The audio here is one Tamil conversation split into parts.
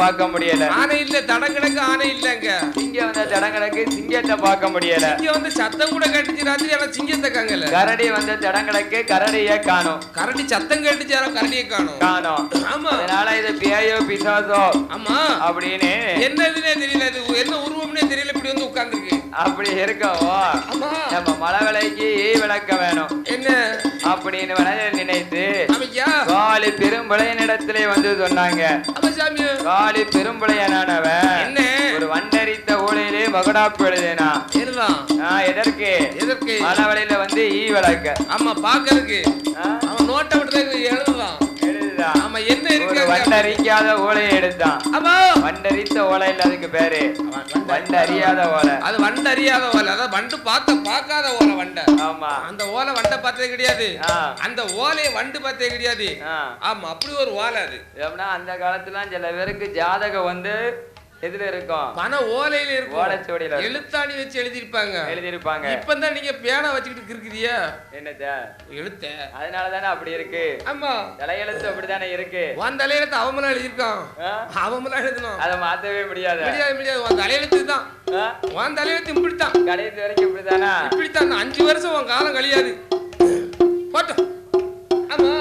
பார்க்க முடியல. ஆனை இல்ல தடங்கடக்கு ஆனை இல்லங்க. சிங்கம் வந்த தடங்கடக்கு சிங்கத்தை பார்க்க முடியல. இங்க வந்து சத்தம் கூட கேட்டுச்சு ராத்திரி, ஆனா சிங்கத்தை காங்கல. கரடி வந்த தடங்கடக்கு கரடியை காணோம். கரடி சத்தம் கேட்டுச்சு, யாரோ கரடியை காணோம். ஆமா, அதனால இது பேயோ பிசாசோ ஆமா அப்படின்னு என்னதுன்னே தெரியல, இது என்ன உருவம்னே தெரியல, இப்படி வந்து உட்கார்ந்துருக்கு. அப்படி இருக்கவோ நம்ம மலவளைக்கு விளக்க வேணும் என்ன அப்படின்னு நினைத்து காளி பெரும்பளையனிடத்திலே வந்து சொன்னாங்க. காளி பெரும்பளையனானவன் என்ன ஒரு வண்டரித்த ஊழையிலே மகுடாப்பு எழுதினா. எதற்கு எதற்கு மலவளையில வந்து விளக்க. ஆமா பாக்கறதுக்கு அவன் நோட்டை விட்டு எழுதுதான். ஆமா என்ன இருக்கு, வண்டரிக்காத ஓலையை எடுத்தான். ஆமா வண்டரித்த ஓலை இல்ல, அதுக்கு பேரு வண்டறியாத ஓலை. அது வண்டறியாத ஓலை, அதாவது வண்டு பார்க்காத ஓலை வண்டை. ஆமா அந்த ஓலை வண்டை பார்த்ததே கிடையாது, அந்த ஓலையை வண்டு பார்த்ததே கிடையாது. ஆமா அப்படி ஒரு ஓலை அது. எப்படின்னா அந்த காலத்துல சில பேருக்கு ஜாதகம் வந்து எதுல இருக்கும், பண ஓலையில இருக்கும், ஓலைச்சுவடியில எழுத்தாணி வச்சு எழுதிருப்பாங்க. இப்பதான் நீங்க பேனா வச்சுக்கிட்டு இருக்குறியா என்னத எழுத்த, அதனாலதானே அப்படி இருக்கு. ஆமா தலையெழுத்து அப்படித்தானே இருக்கு. உன் தலையெழுத்து அவமெல்லாம் எழுதிருக்கான், அவமெல்லாம் எழுதணும், அதை மாத்தவே முடியாது. உன் தலையெழுத்து தான், உன் தலையெழுத்து இப்படித்தான் கடைசி வரைக்கும் இப்படித்தானா, இப்படித்தான் 5 வருஷம் உன் காலம் கழியாது போட்டோம். ஆமா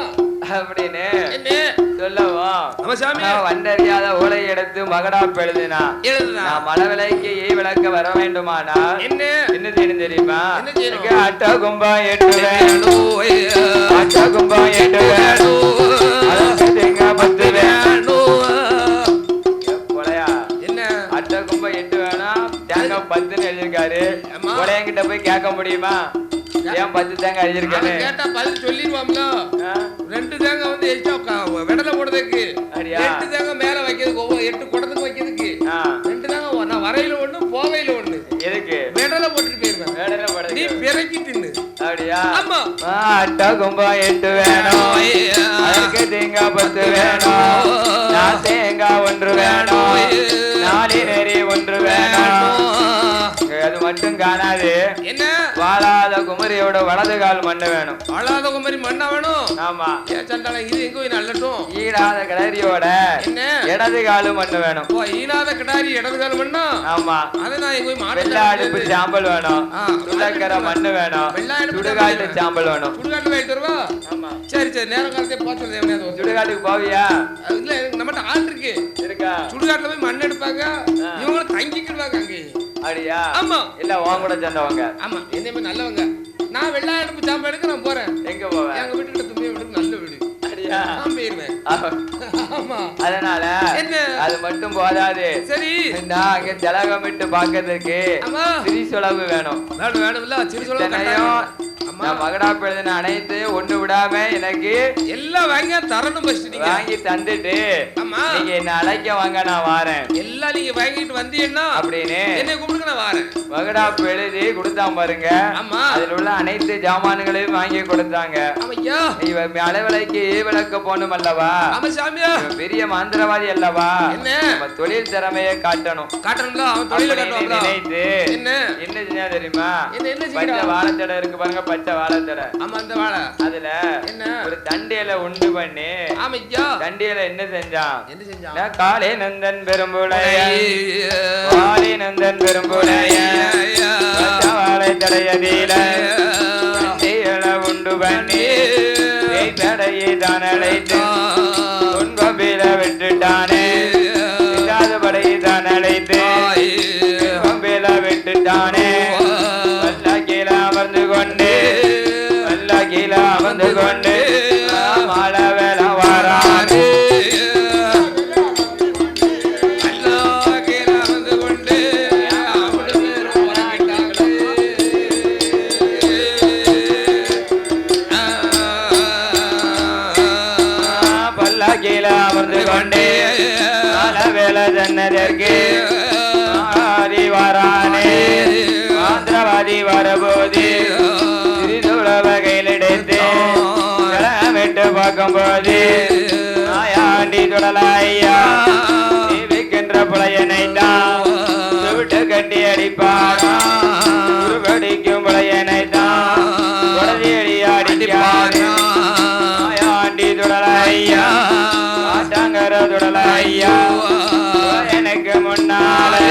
அப்படின்னு சொல்லவா வண்டறியாத ஓலை எடுத்து மகடாப்பு எழுதினா. மலவிலைக்கு விளக்க வர வேண்டுமானா என்ன செய்யணும் தெரியுமா? அட்ட கும்பம் 8 வேணும், அட்ட கும்பம் 8 வேணும், தேங்காய் 10 வேணும். என்ன அட்ட கும்பம் 8 வேணும், தேங்காய் 10 எழுதியிருக்காரு. கொலையங்கிட்ட போய் கேட்க முடியுமா? ஏன் 10 தேங்காய் எழுதிருக்காரு கேட்டா பதில் சொல்லிடுவாம்ல. 2 தேங்காய் வந்து விடல போடுறதுக்கு, 8 தேங்காய் மேல வைக்கிறதுக்கு, 8 குடத்துக்கு வைக்கிறதுக்கு 2 தேங்காய் நான் வரையில ஒண்ணு போவையில ஒண்ணு. எதுக்கு விடல போட்டுட்டு போயிருவேன், விடல போட நீ பிறக்கி தின்னு. அப்படியா? ஆமா அட்ட கும்பம் 8 வேணும், அதுக்கு தேங்காய் 10 வேணும், நான் தேங்காய் 1 வேணும், நாளி நெறி 1 வேணும். அது மட்டும் காணாது, என்ன வாழாத குமரியோட வலது கால் மண்ணு வேணும். வாழாத குமரி மண்ணா வேணும். ஆமா சண்டால இது எங்க போய் நல்லட்டும். ஈடாத கிடாரியோட என்ன இடது காலு மண்ணு வேணும். ஈடாத கிடாரி இடது கால் மண்ணா. ஆமா அதை நான் எங்க போய் வெள்ளை அடுப்பு சாம்பல் வேணும், துளக்கரை மண்ணு வேணும், சுடுகாட்டு சாம்பல் வேணும். சுடுகாட்டு வாங்கிட்டு வருவா. ஆமா சரி சரி நேரம் காலத்தே போச்சு. சுடுகாட்டுக்கு போவியா? இல்ல நம்மகிட்ட ஆள் இருக்கு. இருக்கா? சுடுகாட்டுல போய் மண் எடுப்பாங்க, இவங்களும் தங்கிக்கிடுவாங்க அங்கே. அப்படியா? ஆமா இல்ல உன் கூட சேர்ந்தவங்க. ஆமா என்னமே நல்லவங்க. நான் வெள்ளை அடுப்பு சாம்பல் எடுக்க நான் போறேன். எங்க போவேன்? எங்க வீட்டுக்கிட்ட தும்பிய வீட்டுக்கு நல்ல வீடு. அப்படியா? நான் போயிருவேன். ஆமா அதனால என்ன அது மட்டும் போதாது. சரி நான் அங்க ஜலகமிட்டு பாக்கிறதுக்கு திரிசொலவு வேணும். வேணும்ல திரிசொலவு கட்டாயம். மகடாப்பு எழுதின அனைத்து ஒண்ணு விடாம எனக்கு எல்லாம் வாங்கி தரணும். வாங்கி தந்துட்டு நீங்க என்ன அழைக்க வாங்க, நான் வாரேன். எல்லாம் நீங்க வாங்கிட்டு வந்தீங்கன்னா அப்படின்னு என்ன கூப்பிடுங்க, நான் வாரேன். மகடாப்பு எழுதி கொடுத்தா பாருங்க. ஆமா அதுல உள்ள அனைத்து ஜாமான்களையும் வாங்கி கொடுத்தாங்க. அளவிலைக்கு விளக்க போகணும் அல்லவா? பெரிய மந்திரவாதி அல்லவா? என்ன தொழில் திறமையை காட்டணும். காட்டணும்ல அவன் தொழில நினைத்து என்ன செஞ்சா தெரியுமா? பச்சை வாழைத்தடை இருக்கு பாருங்க, பச்சை வாழைத்தடை. ஆமா அந்த வாழை அதுல என்ன ஒரு தண்டியல உண்டு பண்ணி. ஆமையா தண்டியல என்ன செஞ்சான்? என்ன செஞ்சான்? காளி நந்தன் பெரும்புடைய, காளி நந்தன் பெரும்புடைய பச்சை வாழைத்தடையதில தண்டியல உண்டு பண்ணி தடையை தான் அழைத்து துன்பபில விட்டுட்டானே, படையை தான் அழைத்து துன்பபில விட்டுட்டானே. அமர்ந்து கொண்டு நல்ல கீழ அமர்ந்து கொண்டு மழை வேல வாரானே. பல்லக்கீழ அமர்ந்து கொண்டு மழை வேலை தன்னதற்கு வாரானே. மந்திரவாதி வரபோது சிறிதுள வகையில் எடுத்து விட்டு பார்க்கும்போது நாயாண்டி தொடலாயா விக்கின்ற புலையனை தான் விட்டு கட்டி அடிப்பானா, படிக்கும் புலையனை தான் குடதி அடி அடிக்கானா. நாயாண்டி தொடலாயா ஆட்டாங்கர தொடலாயா முன்னாலே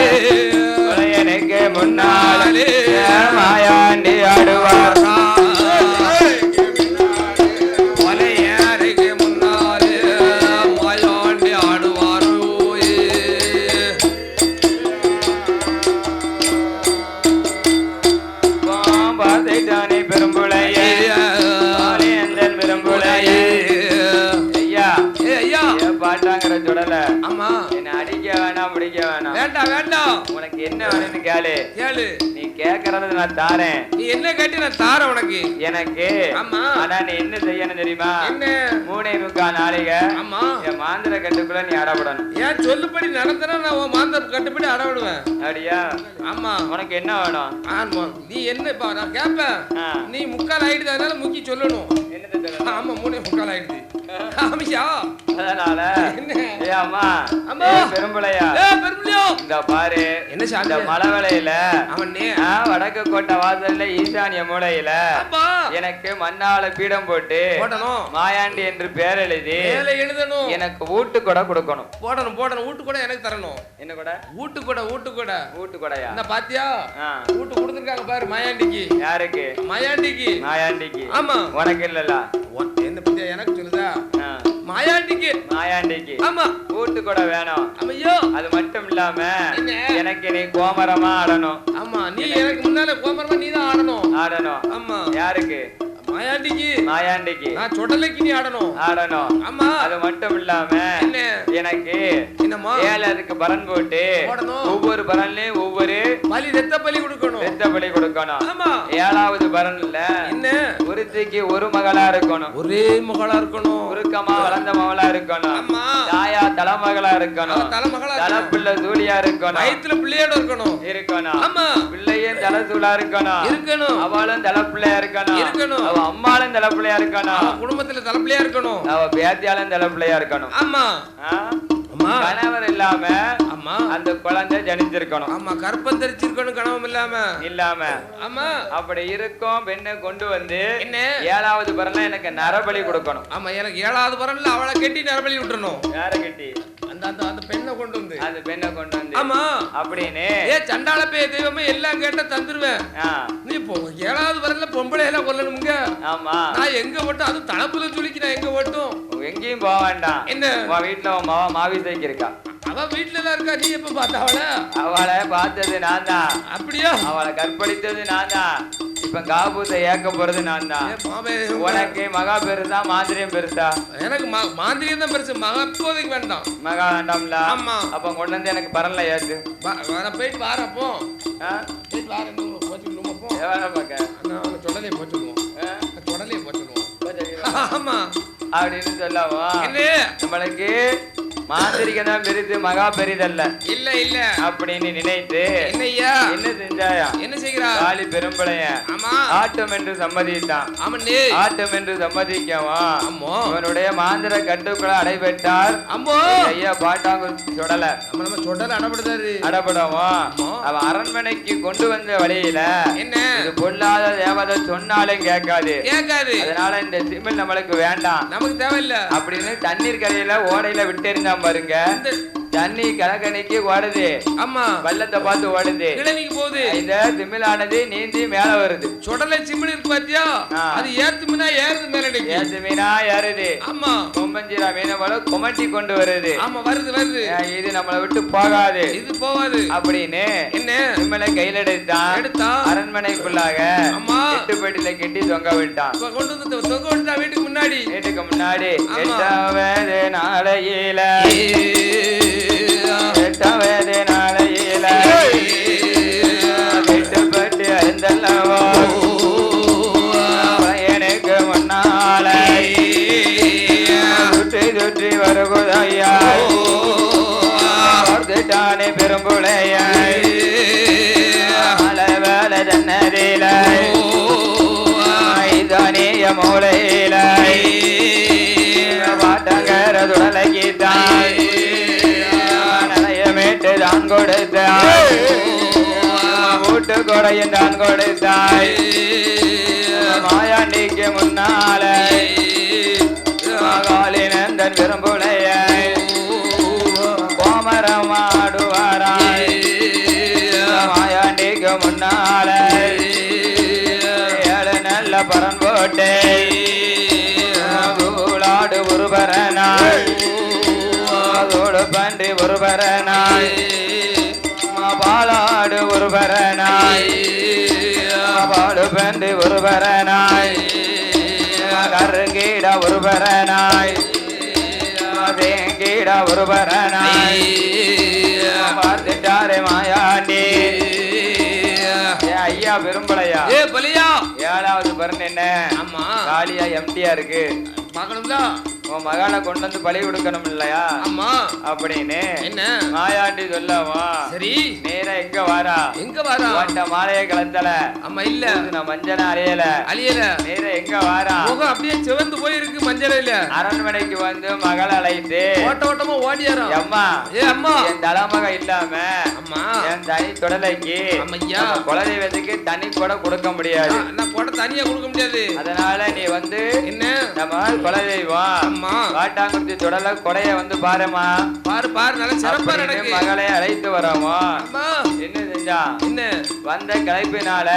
உடையனுக்கு முன்னாலே மாயாண்டி ஆடுவார் உனக்கு என்ன வேணும்னு கேளு கேளு நீ கேக்குறத நான் தாரேன் நீ என்ன கேட்டி நான் தாரேன் உனக்கு எனக்கு ஆமா ஆனா நீ என்ன செய்யணும் தெரியுமா என்ன 3:45 நாளைக்கு ஆமா என் மாந்திர கட்டுக்குள்ள நீ அடப்படணும் ஏன் சொல்லுபடி நடந்தனா நான் உன் மாந்திர கட்டுப்படி அடவிடுவேன் அப்படியா ஆமா உனக்கு என்ன வேணும் ஆமா நீ என்ன இப்ப நான் கேட்பேன் நீ 3:45 ஆயிடுது அதனால முக்கி சொல்லணும் என்னது சொல்லணும் ஆமா 3:45 ஆயிடுது ஆமியா அதனால ஏ அம்மா அம்மா பெரும்பளையா பெரும்பளையோ இந்த பாரு என்ன சாந்த மலை வேளையில அவனே வடக்கு கோட்டை வாசல்ல ஈசானிய மூலையில எனக்கு மண்ணால பீடம் போட்டு போடணும் மாயாண்டி என்று பேர் எழுதி எழுதணும் எனக்கு ஊட்டு கூட கொடுக்கணும் போடணும் போடணும் ஊட்டு கூட எனக்கு தரணும் என்ன கூட ஊட்டு கூட ஊட்டு கூட ஊட்டு கூடயா என்ன பாத்தியா ஊட்டு கொடுத்துருக்காங்க பாரு மாயாண்டிக்கு யாருக்கு மாயாண்டிக்கு மாயாண்டிக்கு ஆமா உனக்கு இல்லல என்ன பத்தியா எனக்கு சொல்லுதா மாயாண்டிக்கு மாயாண்டிக்கு ஆமா ஊட்டு கூட வேணும் ஐயோ அது மட்டும் இல்லாம எனக்கு நீ கோமரமா ஆடணும் ஆமா நீ எனக்கு முன்னால கோமரமா நீ தான் ஆடணும் ஆமா யாருக்கு மாயாண்டிக்கு மாயாண்டிக்கு நான் சொடலைக்கு நீ ஆடணும் ஆமா அது மட்டும் இல்லாம எனக்கு என்னமா 7 அதுக்கு பரன் போட்டு ஒவ்வொரு பரன்லயும் ஒவ்வொரு பலி ரத்த பலி கொடுக்கணும் ஆமா 7வது பரன்ல என்ன ஒருத்திக்கு ஒரு மகளா இருக்கணும் ஒரே மகளா இருக்கணும் உருக்கமா வளர்ந்த மகளா இருக்கணும் ஆமா தாயா தலைமகளா இருக்கணும் தலைப்பிள்ளை சூழியா இருக்கணும் வயித்துல பிள்ளையோட இருக்கணும் ஆமா பிள்ளையும் தலைசூழா இருக்கணும் அவளும் தலைப்பிள்ளையா இருக்கணும் அவ அம்மாளும் தலைப்பிள்ளையா இருக்கணும் அவ குடும்பத்துல தலைப்பிள்ளையா இருக்கணும் அவ பேத்தியாலும் தலைப்பிள்ளையா இருக்கணும் ஆமா கணவர் இல்லாம அம்மா அந்த குழந்தை ஜனிச்சிருக்கணும் ஆமா கற்பம் தெரிச்சிருக்கணும் கணவன் இல்லாம ஆமா அப்படி இருக்கும் பெண்ணை கொண்டு வந்து என்ன 7வது பரன்ல எனக்கு நரபலி கொடுக்கணும் ஆமா எனக்கு 7வது பரன்ல அவளை கட்டி நரபலி விட்டுறணும் யார கட்டி அந்த பெண்ணை கொண்டு வந்து ஆமா அப்படின்னு சண்டாள பேய் தெய்வமே எல்லாம் கேட்ட தந்துருவேன் நீ 7வது பரன்ல பொம்பளை எல்லாம் கொல்லணுங்க ஆமா நான் எங்க ஓட்டும் அது தளப்புல சொல்லிக்கு நான் எங்க ஓட்டும் எங்கேயும் போக வேண்டாம் என்ன உன் வீட்டுல உன் மாவா மாவிசைக்கு இருக்கா அவ வீட்டுல எல்லாம் இருக்கா நீ எப்ப பார்த்த அவளை பார்த்தது நான் தான் அப்படியா அவளை கற்பழித்தது நான் தான் இப்ப காபூத்தை ஏக்க போறது நான் தான் உனக்கு மகா பெருசா மாந்திரியம் பெருசா எனக்கு மாந்திரியம் தான் பெருசு மகா இப்போதைக்கு வேண்டாம் மகா வேண்டாம்ல ஆமா அப்ப கொண்டு வந்து எனக்கு பரன்ல ஏத்து போயிட்டு வாரப்போ போயிட்டு வாரம் போச்சுக்கணுமா வேலை பார்க்க தொடலையே போச்சுடுவோம் ஆமா அப்படின்னு சொல்லவா நம்மளுக்கு மாந்திரிகம் தான் பெரிது மகா பெரிதல்ல இல்ல இல்ல அப்படின்னு நினைத்து என்னையா என்ன செஞ்சாயா என்ன செய்கிறா காளி பெரும்பளைய ஆமா ஆட்டம் என்று சம்மதித்தான் ஆமண்ணே ஆட்டம் என்று சம்மதிக்கவா அம்மோ அவனுடைய மாந்திர கட்டுக்குள்ள அடைபெற்றார் அம்மோ ஐயா பாட்டாங்க சொடல நம்ம சொடல அடபடுவா அவ அரண்மனைக்கு கொண்டு வந்த வழியில என்ன இது பொல்லாத தேவதை சொன்னாலும் கேட்காது அதனால இந்த சிமிழ் நம்மளுக்கு வேண்டாம் நமக்கு தேவையில்லை அப்படின்னு தண்ணீர் கரையில ஓடையில விட்டு இருந்தா பாருங்க தண்ணி கணக்கணிக்கு ஓடுது ஆமா வெள்ளத்தை பார்த்து ஓடுது போகுது இந்த திமிழானது நீந்தி மேல வருது சுடலை சிமிழ் இருக்கு பாத்தியா அது ஏத்து மீனா ஏறுது மேல ஏத்து மீனா ஏறுது ஆமா கொம்பஞ்சிரா மீனை போல கொமட்டி கொண்டு வருது ஆமா வருது இது நம்மளை விட்டு போகாது இது போகாது அப்படின்னு என்ன திமிழை கையில எடுத்தான் அரண்மனைக்குள்ளாக அம்மா எட்டுப்பட்டில கட்டி தொங்க விட்டான் கொண்டு வந்து தொங்க விட்டா வீட்டுக்கு முன்னாடி 8வது நாளையில 8வது நாளையில எட்டுப்பட்டு அறிந்தல்லவோ எனக்கு முன்னால சுற்றி வருகுதையா தானே பெரும்புளைய வேலை தன்னதில தானிய மூலையில பாட்டங்கர துடலகித்தாய் நலையமேட்டு தான் கொடுத்தாய் கூட்டு கொடையும் தான் கொடுத்தாய் மாயாண்டிக்கு முன்னால காலினந்தன் பெரும்புளைய கோமரமாடுவாரா ஒருவரனாய் அதோடு பன்றி ஒருவரனாய் பாலாடு ஒருவரனாய் பாடு பன்றி ஒருவரனாய் கருங்கீட ஒருவரனாய் தேங்கீட ஒருவரனாய் பார்த்துட்டாரே மாயாண்டி ஐயா பெரும்பளையா பலியா 7வது பரண் என்ன ஆமா காலியா எம்டியா இருக்கு பார்க்கணும்ல உன் மகளை கொண்டு வந்து பலி கொடுக்கணும் இல்லையா ஆமா அப்படின்னு என்ன மாயாண்டி சொல்லவா சரி நேரா எங்க வாரா உன்ட மாலையை கலந்தல ஆமா இல்ல நான் மஞ்சள் அழியல நேரா எங்க வாரா முகம் அப்படியே சிவந்து போயிருக்கு மஞ்சள் இல்ல அரண்மனைக்கு வந்து மகளை அழைத்து ஓட்டமா ஓடியாரா அம்மா அம்மா என் தலைமக இல்லாம அம்மா என் தனி தொடலைக்கு அம்மையா குலதெய்வத்துக்கு தனி கூட கொடுக்க முடியாது நான் கூட தனியா கொடுக்க முடியாது அதனால நீ வந்து என்ன நம்ம குலதெய்வம் காட்டாங்குருத்தி தொடல கொடைய வந்து பாருமா பாரு நல்ல சிறப்பா நடக்கு மகளை அழைத்து வரோமா என்ன செஞ்சா என்ன வந்த கலைப்பினால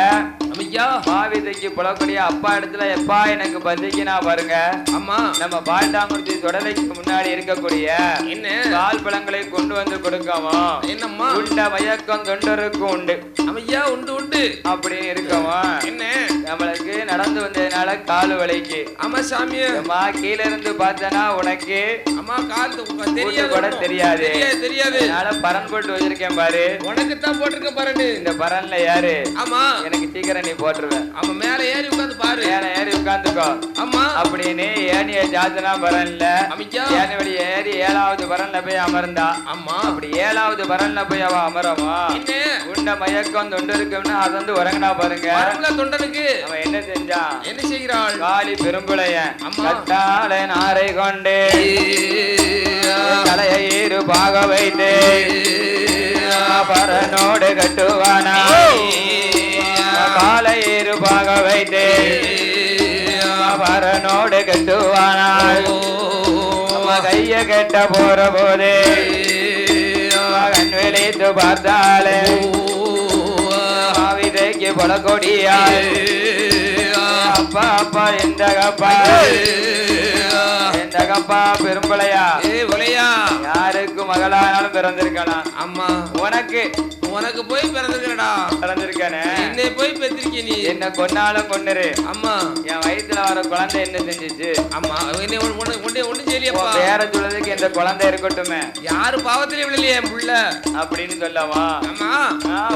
ஐயா மாவிதைக்கு புலக்கூடிய அப்பா இடத்துல எப்பா எனக்கு பந்திக்கினா பாருங்க அம்மா நம்ம பாட்டாங்குருத்தி தொடலைக்கு முன்னாடி இருக்கக்கூடிய என்ன கால் பழங்களை கொண்டு வந்து கொடுக்கவோ என்னம்மா உண்ட மயக்கம் தொண்டருக்கு உண்டு ஐயா உண்டு அப்படின்னு இருக்கவோ என்ன நம்மளுக்கு நடந்து வந்ததுனால கால் வலிக்கு ஆமா சாமி அம்மா கீழ இருந்து பார்த்தனா உனக்கு அம்மா கால் தெரியாது அதனால பரன் போட்டு வச்சிருக்கேன் பாரு உனக்கு தான் போட்டிருக்க பாரு இந்த பரன்ல யாரு ஆமா எனக்கு சீக்கிரம் நீ போட்டுருவேன் ஆமா மேல ஏறி உட்கார்ந்து பாரு மேல ஏறி உட்கார்ந்துக்கோ ஆமா அப்படின்னு ஏனிய ஜாத்தனா பரன்ல அம்மியா ஏனி வழி ஏறி 7வது பரன்ல போய் அமர்ந்தா ஆமா அப்படி 7வது பரன்ல போய் அவ அமரவா உண்ட மயக்கம் தொண்டு இருக்குன்னு அது வந்து உறங்கினா பாருங்க தொண்டனுக்கு அவன் என்ன செஞ்சான் என்ன செய்கிறாள் காளி பெரும்புளையன் கட்டால நாரை கொண்டு தலையை இருபாக வைத்து பரனோடு கட்டுவானா காலை இருபாக வைத்து பரனோடு கட்டுவானா கைய கெட்ட போற போது கண் விழித்து பார்த்தாலே மாவிதைக்கு பொலக்கொடியாள் அப்பா எந்த கப்பா பெரும்பளையா யாருக்கு மகளானாலும் பிறந்திருக்கலாம் அம்மா உனக்கு போய் பிறந்திருக்கானே என்னை போய் பெற்றிருக்க நீ என்ன கொன்னாலும் கொன்னுரு அம்மா என் வயித்துல வர குழந்தை என்ன செஞ்சிச்சு அம்மா ஒண்ணு செய்யலையப்பா வேற சொல்றதுக்கு இந்த குழந்தை இருக்கட்டுமே யாரு பாவத்திலே விழலையே என் புள்ள அப்படின்னு சொல்லவா அம்மா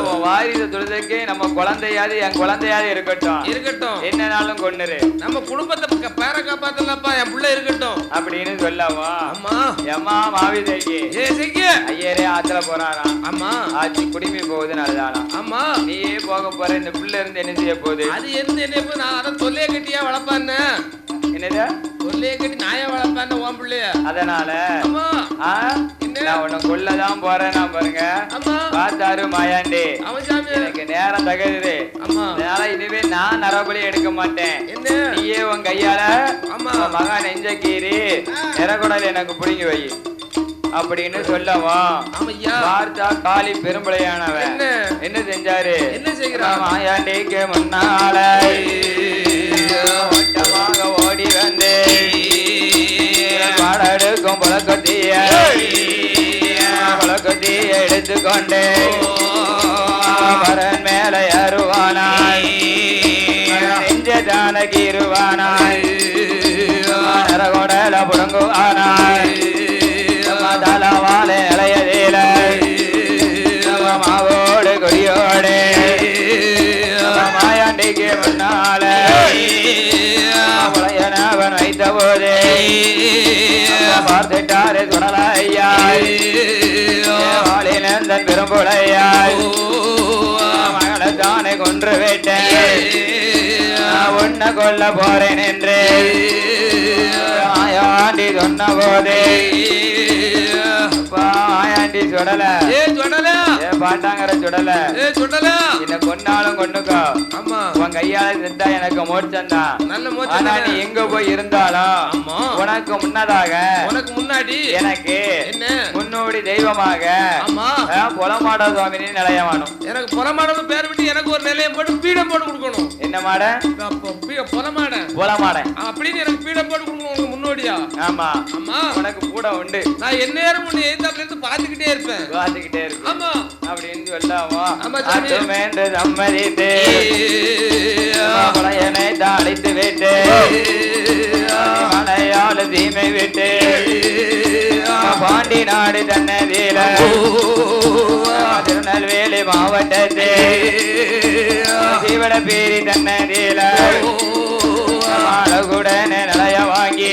உன் வாரிசு தொழுதுக்கு நம்ம குழந்தையாவது என் குழந்தையாவது இருக்கட்டும் என்னனாலும் கொன்னுரு நம்ம குடும்பத்தை பேர காப்பாத்தலப்பா என் புள்ள இருக்கட்டும் அப்படின்னு சொல்லவா அம்மா எம்மா மாவிதைக்கு ஐயரே ஆத்துல போறாராம் அம்மா ஆச்சு குடிமை போகுது நல்லதானா அம்மா நீயே போக போற இந்த புள்ள இருந்து என்ன செய்ய போகுது அது இருந்து என்ன நான் அதான் தொல்லைய கட்டியா வளர்ப்பான்னு என்னது தொல்லைய கட்டி நாயா வளர்ப்பான்னு உன் பிள்ளைய அதனால அம்மா நான் உன்னை கொல்லதான் போறேன் நான் பாருங்க பார்த்தாரு மாயாண்டி எனக்கு நேரம் தகுது அதனால இனிமே நான் நரபலி எடுக்க மாட்டேன் நீயே உன் கையால மகா நெஞ்ச கீறி நிறகுடல் எனக்கு பிடிங்கி வை அப்படின்னு சொல்லவா பார்த்தா காளி பெரும்பளையானவன் என்ன செஞ்சாரு மாயாண்டிக்கு முன்னால ஓட்டமாக ஓடி வந்து பாடெடுக்கும் புலக்கொத்திய எடுத்துக்கொண்டு பரன் மேல ஏறுவானாய் நெஞ்சதான கீருவானாய் நரகொடல புடங்குவானாய் தலவாலை இளையதில மாவோடு கொடியோடு மாயாண்டிக்கு முன்னால உளையனவன் வைத்த போது பார்த்துட்டாரு துணலையாய் வாலினந்தன் பெரும்புளையாய் மகளத்தானே கொன்று விட்டேன் உன்னை கொல்ல போறேன் என்று மாயாண்டி சொன்ன போது மாயாண்டி சுடல பாட்டாங்கிற சுடல என்ன கொண்டாலும் கொண்டுக்கோ உன் கையால செஞ்சா எனக்கு மோட்சம்தான் ஆனா நீ எங்க போய் இருந்தாலும் உனக்கு முன்னதாக உனக்கு முன்னாடி எனக்கு முன்னோடி தெய்வமாக புலமா புலமாட சுவாமி நிலையமானும். எனக்கு புலமாடன்னு பேர் விட்டு எனக்கு ஒரு நிலையம் போட்டு பீடம் போட்டு கொடுக்கணும். என்ன மாட? புலமாட. புலமாட அப்படின்னு எனக்கு பீடம் போட்டு கொடுக்கணும் உனக்கு முன்னோடியா. ஆமா ஆமா உனக்கு கூட உண்டு. நான் என்ன நேரம் முன்ன எழுந்தாப்புல இருந்து பாத்துக்கிட்டே இருப்பேன். பாத்துக்கிட்டே இருப்பேன். ஆமா அப்படின்னு சொல்லாமா? ஆமா என்று சம்மதித்து பழையனை தாளித்து விட்டு மலையாள தீமை விட்டு பாண்டி நாடு தன்னதில திருநெல்வேலி மாவட்டத்தில் சிவட பேரி தன்னதில அழகுடனே நிலைய வாங்கி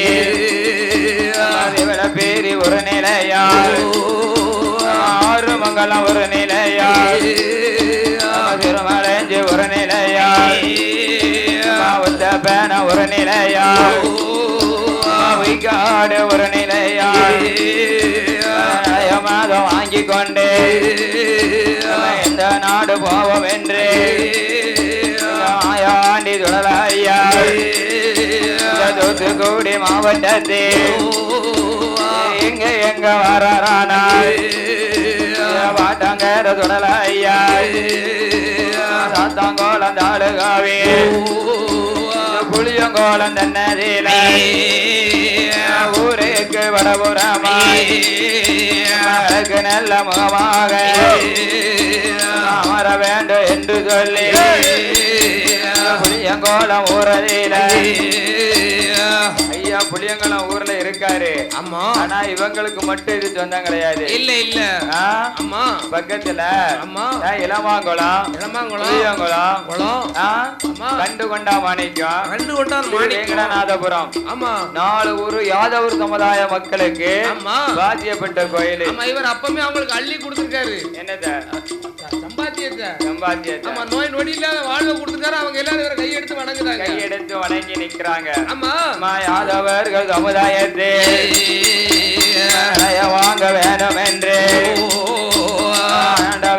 சிவட பேரி ஒரு நிலையா ஆறு மங்கலம் ஒரு நிலையா திருமலைஞ்சி ஒரு நிலையா பேன ஒரு நிலையா காடு ஒரு நிலையா மாதம் வாங்கி கொண்டு எந்த நாடு போவோம் என்று ஆயாண்டி சுடலையா தூத்துக்குடி மாவட்டத்தில் எங்க எங்க வரானா பாட்டங்கர சுடலையா சாத்தாங்கோளம் தாலுகாவே புளியங்கோளம் தன்னதில ஊருக்கு வடபுறமாய் நல்ல முகமாக அமர வேண்டும் என்று சொல்லி புளியங்கோளம் ஊரதில ஐயா புளியங்கோளம் ஊர்ல இருக்காரு. ஆமா ஆனா இவங்களுக்கு மட்டும் இது சொந்தம் கிடையாது. இல்ல இல்ல ஆமா பக்கத்துல ஆமா இளமாங்குளம் புளியங்குளம் கண்டு கொண்டா மாணிக்கம் கண்டு கொண்டா வேங்கடநாதபுரம் ஆமா 4 ஊரு யாதவர் சமுதாய மக்களுக்கு பாத்தியப்பட்ட கோயில். இவர் அப்பமே அவங்களுக்கு அள்ளி கொடுத்திருக்காரு. என்னத சம்பாத்தியத்தை நோய் நொடி இல்லாத வாழ்வை கொடுத்திருக்காரு. அவங்க எல்லாரும் இவரை கையெடுத்து வணங்குறாங்க. கையெடுத்து வணங்கி நிக்கிறாங்க. ஆமா யாதவர்கள் சமுதாயத்தில் வாங்க வேணும் என்று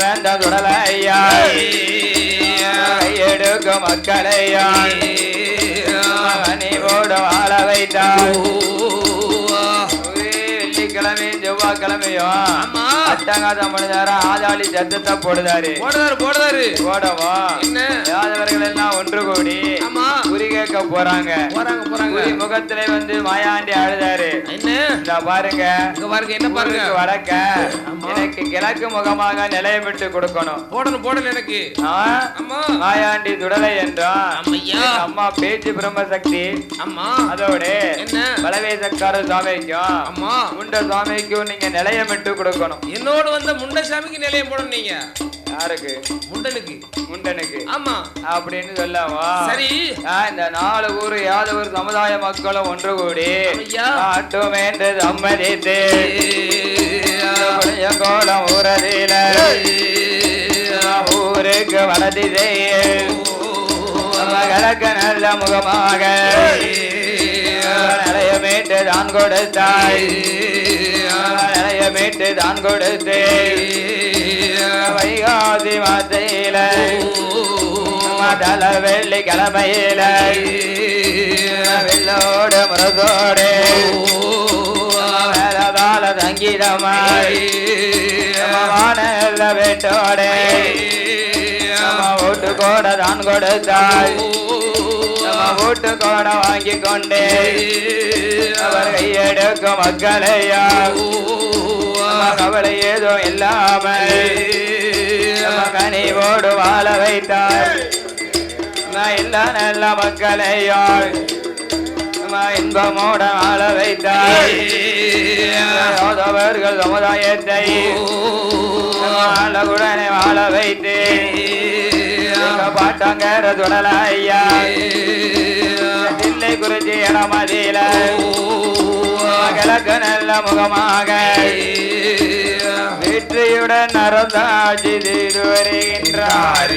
வேந்த சுடலையா கையெடுக்க மக்களையா அணிவோடு வாழ வைத்தார். வெள்ளிக்கிழமை செவ்வாய்க்கிழமையும் அட்டங்காதம் முடிஞ்சாரு. ஆதாளி சத்தத்தை போடுதாரு போடவா யாதவர்கள் எல்லாம் ஒன்று கூடி குறி கேட்க போறாங்க. குறி முகத்திலே வந்து மாயாண்டி அழுதாரு. என்ன பாருங்க என்ன பாருங்க வடக்க எனக்கு கிழக்கு முகமாக நிலையமிட்டு கொடுக்கணும். போடணும் எனக்கு மாயாண்டி துடலை என்றான். அம்மா பேச்சு பிரம்மசக்தி. அதோட பலவேசக்கார சுவாமிக்கும் முண்ட சுவாமிக்கும் நீங்க நிலையமிட்டு கொடுக்கணும். என்னோட வந்த முண்டசாமிக்கு நிலையம் போடணும். நீங்க யாருக்கு? முண்டனுக்கு ஆமா அப்படின்னு சொல்லவா? சரி இந்த 4 ஊரு யாதவர் சமுதாய மக்களும் ஒன்று கூடி ஆட்டும் என்று சம்மதித்து கோலம் ஊரதில ஊருக்கு வளர்த்தி கிழக்கு நல்ல முகமாக நிலையமேட்டு தான் கொடுத்தாய். நிலையமேட்டு தான் கொடுத்து வைகாசி மாத்தையில தல வெள்ளி கிழமையில வெள்ளோடு முரசோடு மேலதால சங்கீதமாய் வானல்ல வேட்டோடு ஓட்டு கோட தான் கொடுத்தாய். ஓட்டு கோட வாங்கி கொண்டே அவர் கையெடுக்கும் மக்களையா கவலை ஏதோ இல்லாம கனிவோடு வாழ வைத்தார். எல்லா நல்ல மக்களையா இன்பமோட வாழ வைத்தார். யாதவர்கள் சமுதாயத்தை அழகுடனே வாழ வைத்து பாட்டங்கர துடலையா தில்லை குறிச்சி இடமதியில கிழக்கு நல்ல முகமாக வெற்றியுடன் நடந்தாட்சி செய்து வருகின்றார்.